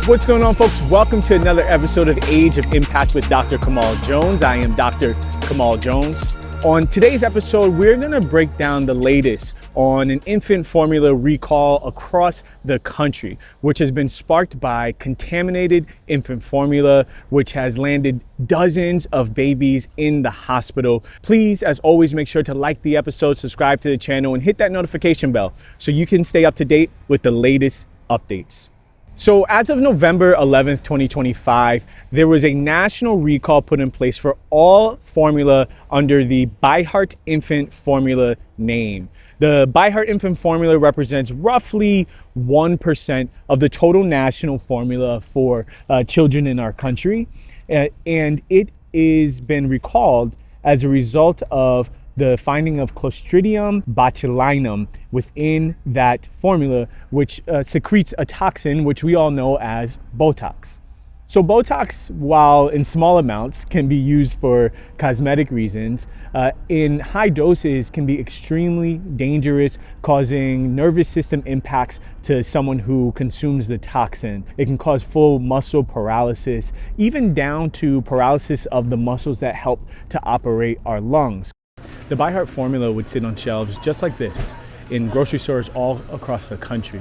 What's going on, folks? Welcome to another episode of Age of Impact with Dr. Kamal Jones. I am Dr. Kamal Jones. On today's episode, we're going to break down the latest on an infant formula recall across the country, which has been sparked by contaminated infant formula, which has landed dozens of babies in the hospital. Please, as always, make sure to like the episode, subscribe to the channel, and hit that notification bell so you can stay up to date with the latest updates. So as of November 11th, 2025, there was a national recall put in place for all formula under the ByHeart infant formula name. The ByHeart infant formula represents roughly 1% of the total national formula for children in our country. And it is been recalled as a result of the finding of Clostridium botulinum within that formula, which secretes a toxin, which we all know as Botox. So Botox, while in small amounts, can be used for cosmetic reasons. In high doses can be extremely dangerous, causing nervous system impacts to someone who consumes the toxin. It can cause full muscle paralysis, even down to paralysis of the muscles that help to operate our lungs. The ByHeart formula would sit on shelves just like this in grocery stores all across the country.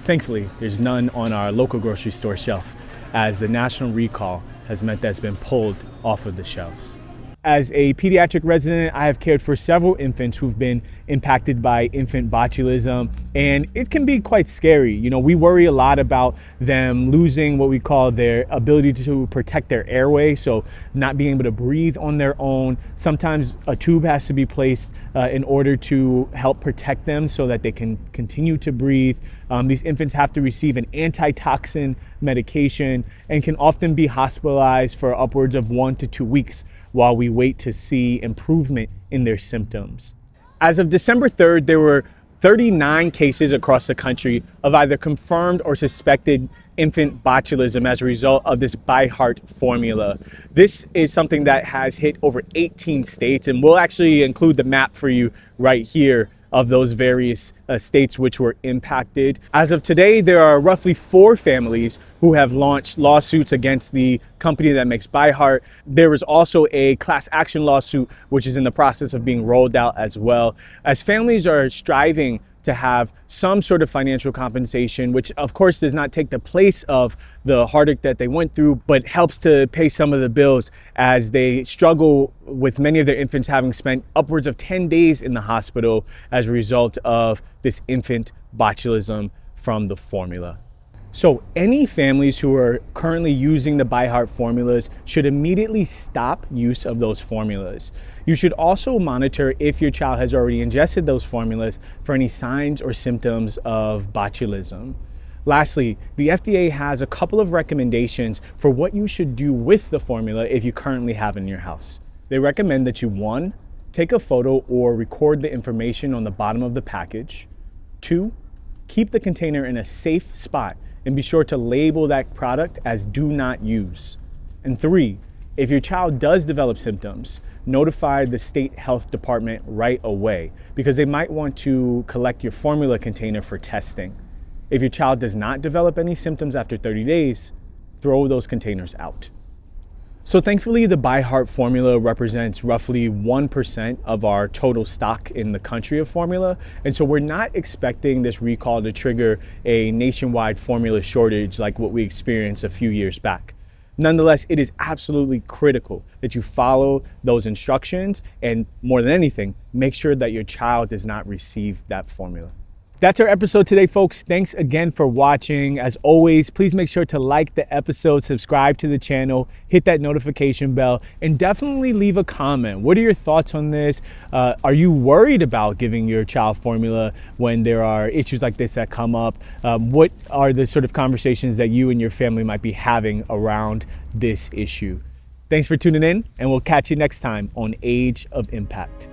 Thankfully, there's none on our local grocery store shelf, as the national recall has meant that it's been pulled off of the shelves. As a pediatric resident, I have cared for several infants who've been impacted by infant botulism, and it can be quite scary. You know, we worry a lot about them losing what we call their ability to protect their airway, so not being able to breathe on their own. Sometimes a tube has to be placed in order to help protect them so that they can continue to breathe. These infants have to receive an antitoxin medication and can often be hospitalized for upwards of 1 to 2 weeks while we wait to see improvement in their symptoms. As of December 3rd, there were 39 cases across the country of either confirmed or suspected infant botulism as a result of this ByHeart formula. This is something that has hit over 18 states, and we'll actually include the map for you right here of those various states which were impacted. As of today, there are roughly 4 families who have launched lawsuits against the company that makes ByHeart. There is also a class action lawsuit which is in the process of being rolled out as well, as families are striving to have some sort of financial compensation, which of course does not take the place of the heartache that they went through, but helps to pay some of the bills as they struggle with many of their infants having spent upwards of 10 days in the hospital as a result of this infant botulism from the formula. So any families who are currently using the ByHeart formulas should immediately stop use of those formulas. You should also monitor if your child has already ingested those formulas for any signs or symptoms of botulism. Lastly, the FDA has a couple of recommendations for what you should do with the formula if you currently have in your house. They recommend that you, 1, take a photo or record the information on the bottom of the package. 2, keep the container in a safe spot and be sure to label that product as do not use. And 3, if your child does develop symptoms, notify the state health department right away, because they might want to collect your formula container for testing. If your child does not develop any symptoms after 30 days, throw those containers out. So thankfully, the ByHeart formula represents roughly 1% of our total stock in the country of formula. And so we're not expecting this recall to trigger a nationwide formula shortage like what we experienced a few years back. Nonetheless, it is absolutely critical that you follow those instructions, and more than anything, make sure that your child does not receive that formula. That's our episode today, folks. Thanks again for watching. As always, please make sure to like the episode, subscribe to the channel, hit that notification bell, and definitely leave a comment. What are your thoughts on this? Are you worried about giving your child formula when there are issues like this that come up? What are the sort of conversations that you and your family might be having around this issue? Thanks for tuning in, and we'll catch you next time on Age of Impact.